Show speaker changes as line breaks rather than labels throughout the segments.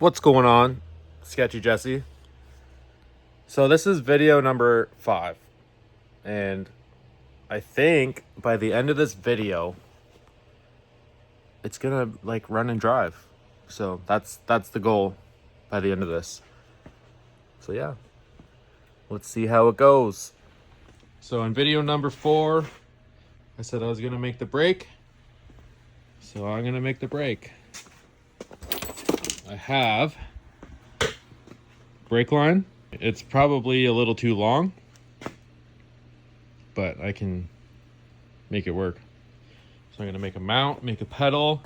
What's going on, Sketchy Jesse? So this is video number 5, and I think by the end of this video it's gonna like run and drive. So that's the goal by the end of this. So yeah, let's see how it goes. So in video number 4 I said I was gonna make the brake, so I'm gonna make the brake. I have brake line. It's probably a little too long, but I can make it work. So I'm gonna make a mount, make a pedal,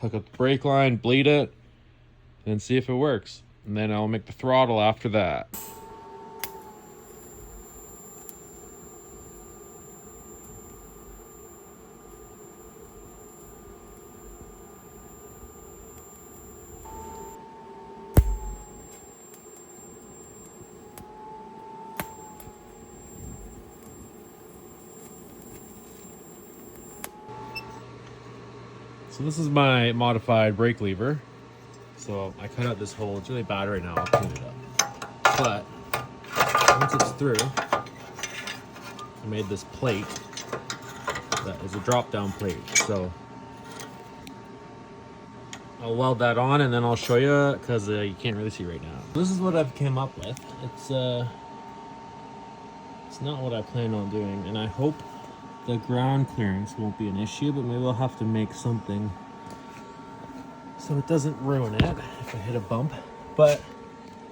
hook up the brake line, bleed it, and see if it works. And then I'll make the throttle after that. So this is my modified brake lever. So I cut out this hole. It's really bad right now. I'll clean it up. But once it's through, I made this plate that is a drop-down plate. So I'll weld that on and then I'll show you because you can't really see right now. This is what I've came up with. It's not what I plan on doing, and I hope the ground clearance won't be an issue, but maybe I'll have to make something so it doesn't ruin it if I hit a bump. But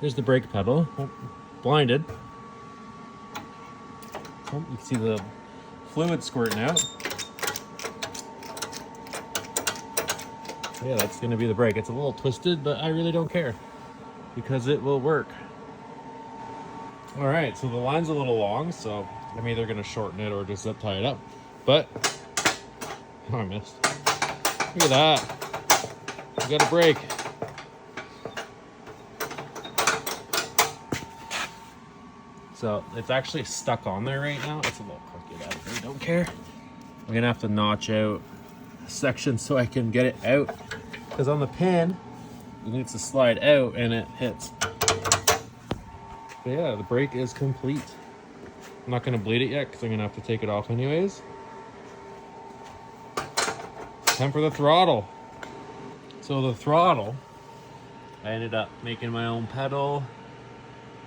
there's the brake pedal. Oh, blinded. Oh, you can see the fluid squirting out. Yeah, that's gonna be the brake. It's a little twisted, but I really don't care because it will work. All right, so the line's a little long, so I'm either gonna shorten it or just zip tie it up. But, oh, I missed. Look at that. We got a brake. So it's actually stuck on there right now. It's a little crooked. I really don't care. I'm gonna have to notch out a section so I can get it out. Because on the pin, it needs to slide out and it hits. But yeah, the brake is complete. I'm not gonna bleed it yet because I'm gonna have to take it off anyways. Time for the throttle. So the throttle, I ended up making my own pedal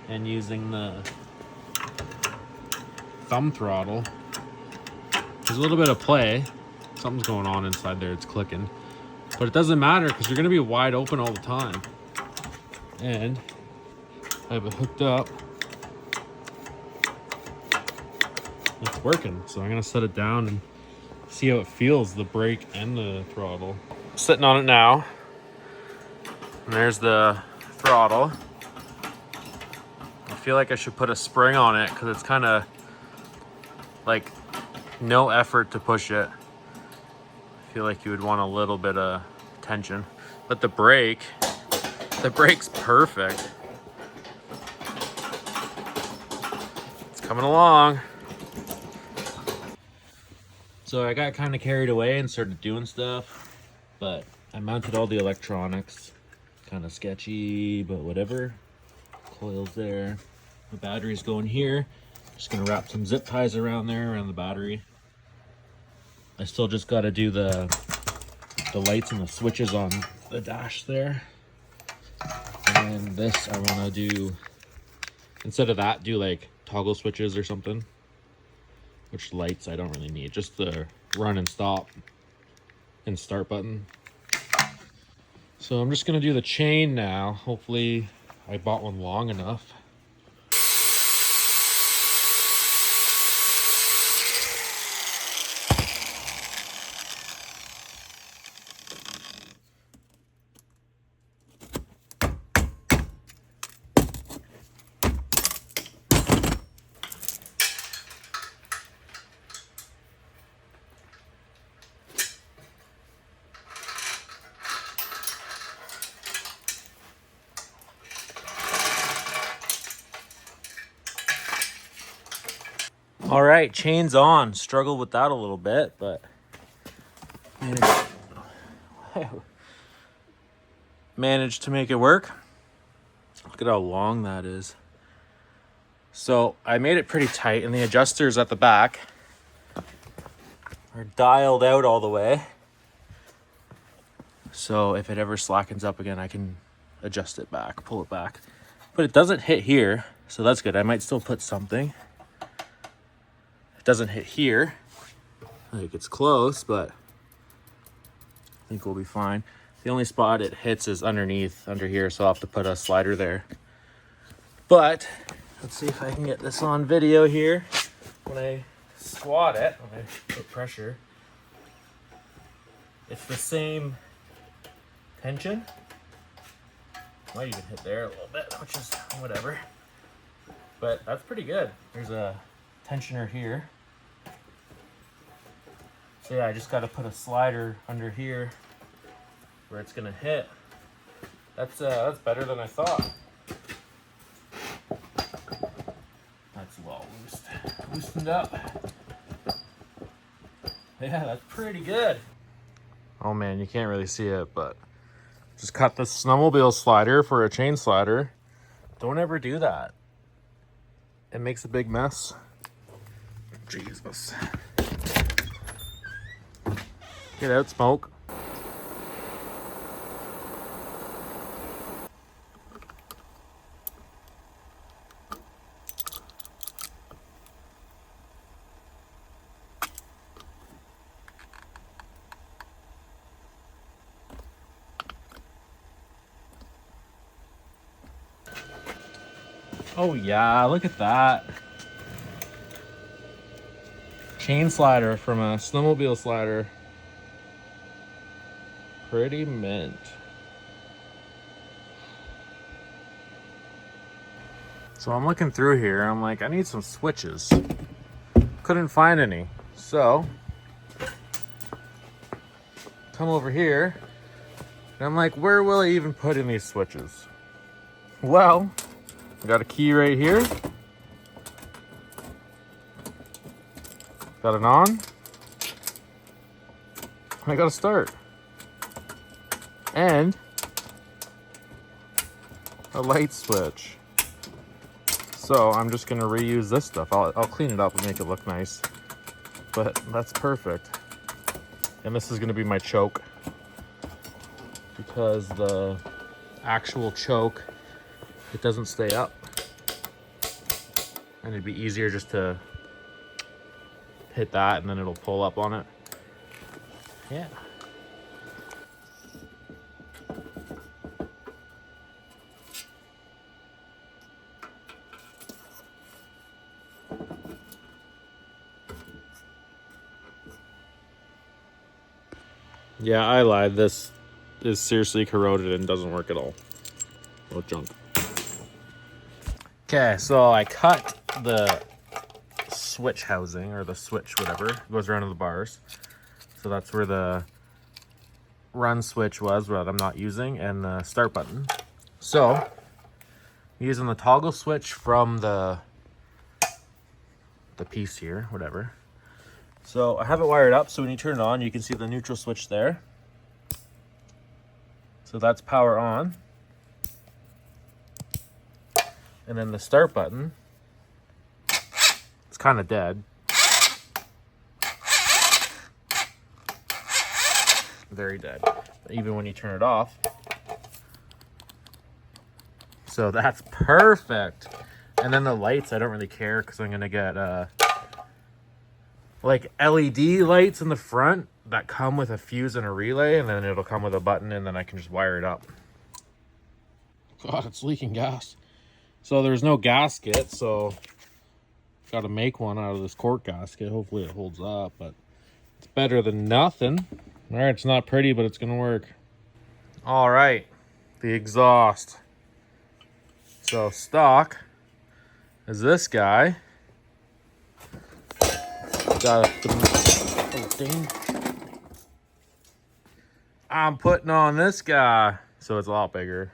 and using the thumb throttle. There's a little bit of play. Something's going on inside there, it's clicking. But it doesn't matter because you're gonna be wide open all the time. And I have it hooked up. It's working, so I'm gonna set it down and see how it feels, the brake and the throttle. Sitting on it now, and there's the throttle. I feel like I should put a spring on it because it's kind of like no effort to push it. I feel like you would want a little bit of tension, but the brake's perfect. It's coming along. So I got kind of carried away and started doing stuff, but I mounted all the electronics. Kind of sketchy, but whatever. Coils there. The battery's going here. Just gonna wrap some zip ties around there, around the battery. I still just gotta do the lights and the switches on the dash there. And then this I wanna do, instead of that, do like toggle switches or something. Which lights I don't really need, just the run and stop and start button. So I'm just gonna do the chain now. Hopefully I bought one long enough. All right, chain's on. Struggled with that a little bit, but managed to make it work. Look at how long that is. So I made it pretty tight, and the adjusters at the back are dialed out all the way. So if it ever slackens up again, I can adjust it back, pull it back. But it doesn't hit here, so that's good. I might still put something. It doesn't hit here. Like, it's close, but I think we'll be fine. The only spot it hits is underneath, under here, so I'll have to put a slider there. But let's see if I can get this on video here. When I squat it, when I put pressure, it's the same tension. Might even hit there a little bit, which is whatever. But that's pretty good. There's a tensioner here. So yeah, I just got to put a slider under here where it's gonna hit. That's better than I thought. That's well loosened up. Yeah, that's pretty good. Oh man, you can't really see it, but just cut the snowmobile slider for a chain slider. Don't ever do that. It makes a big mess. Jesus. Get out, smoke. Oh yeah, look at that. Chain slider from a snowmobile slider. Pretty mint. So I'm looking through here, I'm like, I need some switches. Couldn't find any. So, come over here, and I'm like, where will I even put in these switches? Well, I got a key right here. Got it on. I got to start. And a light switch. So I'm just gonna reuse this stuff. I'll clean it up and make it look nice. But that's perfect. And this is gonna be my choke, because the actual choke, it doesn't stay up. And it'd be easier just to hit that and then it'll pull up on it. Yeah. Yeah, I lied. This is seriously corroded and doesn't work at all. Oh, junk. Okay, so I cut the switch housing, or the switch, whatever. It goes around to the bars. So that's where the run switch was, that I'm not using, and the start button. So, using the toggle switch from the piece here, whatever. So I have it wired up, so when you turn it on, you can see the neutral switch there. So that's power on. And then the start button, it's kind of dead. Very dead, even when you turn it off. So that's perfect. And then the lights, I don't really care, because I'm going to get like LED lights in the front that come with a fuse and a relay, and then it'll come with a button, and then I can just wire it up. God, it's leaking gas. So there's no gasket, so got to make one out of this cork gasket. Hopefully it holds up, but it's better than nothing. All right, it's not pretty, but it's gonna work. All right, the exhaust. So stock is this guy. Oh, dang. I'm putting on this guy, so it's a lot bigger.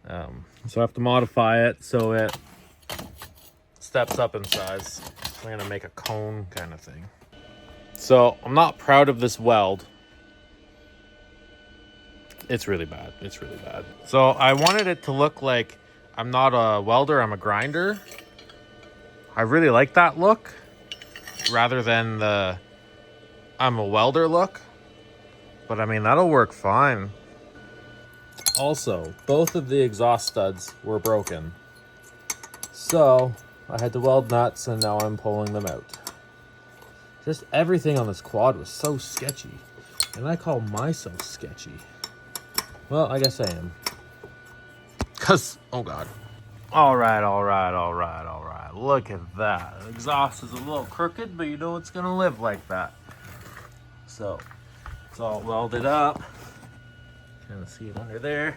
So I have to modify it so it steps up in size. I'm gonna make a cone kind of thing. So I'm not proud of this weld. It's really bad. It's really bad. So I wanted it to look like
I'm not a welder, I'm a grinder. I really like that look rather than the I'm a welder look. But I mean, that'll work fine. Also, both of the exhaust studs were broken. So I had to weld nuts and now I'm pulling them out. Just everything on this quad was so sketchy. And I call myself sketchy. Well, I guess I am. Cause, oh God. All right. Look at that. The exhaust is a little crooked, but you know it's gonna live like that. So, it's all welded up. Kind of see it under there.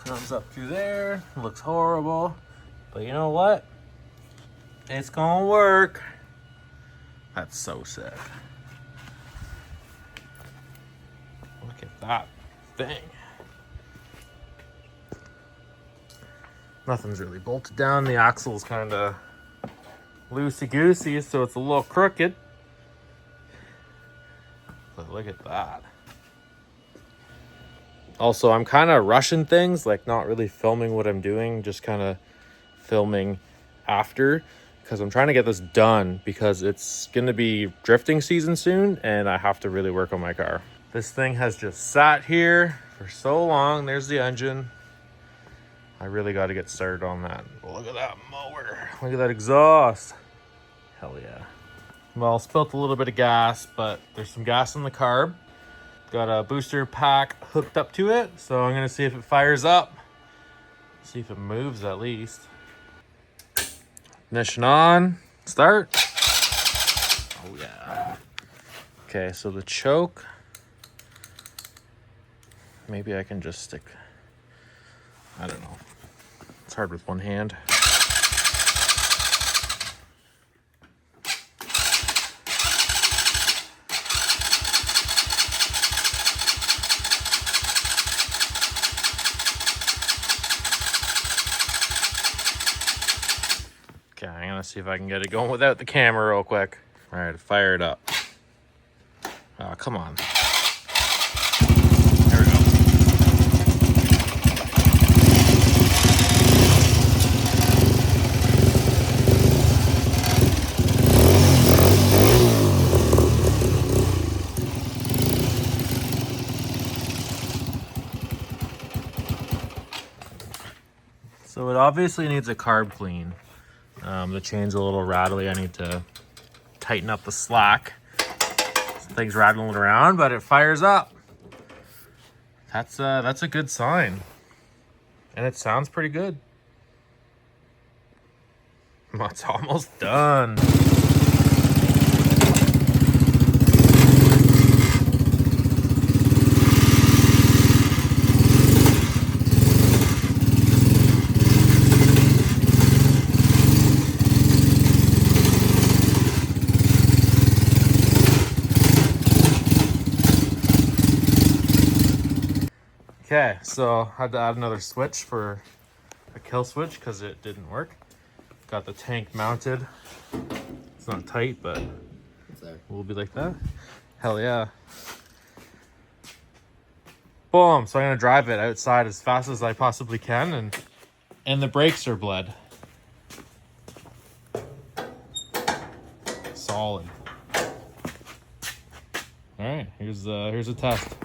Comes up through there. Looks horrible. But you know what? It's gonna work. That's so sick. Look at that thing. Nothing's really bolted down. The axle's kind of loosey-goosey, so it's a little crooked. But look at that. Also, I'm kind of rushing things, like not really filming what I'm doing, just kind of filming after, because I'm trying to get this done because it's going to be drifting season soon and I have to really work on my car. This thing has just sat here for so long. There's the engine. I really got to get started on that. Look at that mower. Look at that exhaust. Hell yeah. Well, spilt a little bit of gas, but there's some gas in the carb. Got a booster pack hooked up to it, so I'm going to see if it fires up. See if it moves at least. Ignition on. Start. Oh yeah. Okay, so the choke. Maybe I can just stick. I don't know. It's hard with one hand. Okay, I'm gonna see if I can get it going without the camera real quick. All right, fire it up. Oh, come on. There we go. So it obviously needs a carb clean. The chain's a little rattly. I need to tighten up the slack. Things rattling around, but it fires up. That's a good sign. And it sounds pretty good. It's almost done. Okay, so I had to add another switch for a kill switch because it didn't work. Got the tank mounted. It's not tight, but it will be like that. Hell yeah. Boom, so I'm gonna drive it outside as fast as I possibly can, and the brakes are bled. Solid. All right, here's a test.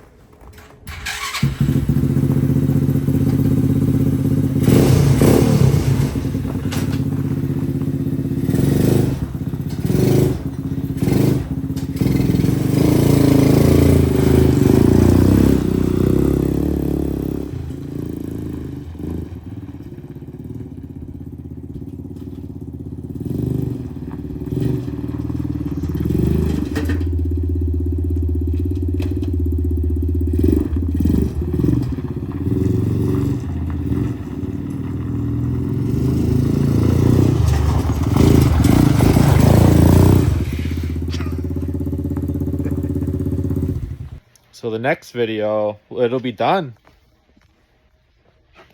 So the next video, it'll be done.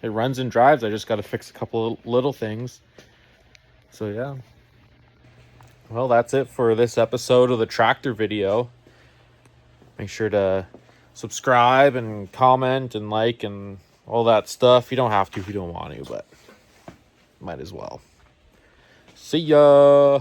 It runs and drives. I just got to fix a couple of little things. So yeah. Well, that's it for this episode of the tractor video. Make sure to subscribe and comment and like and all that stuff. You don't have to if you don't want to, but might as well. See ya.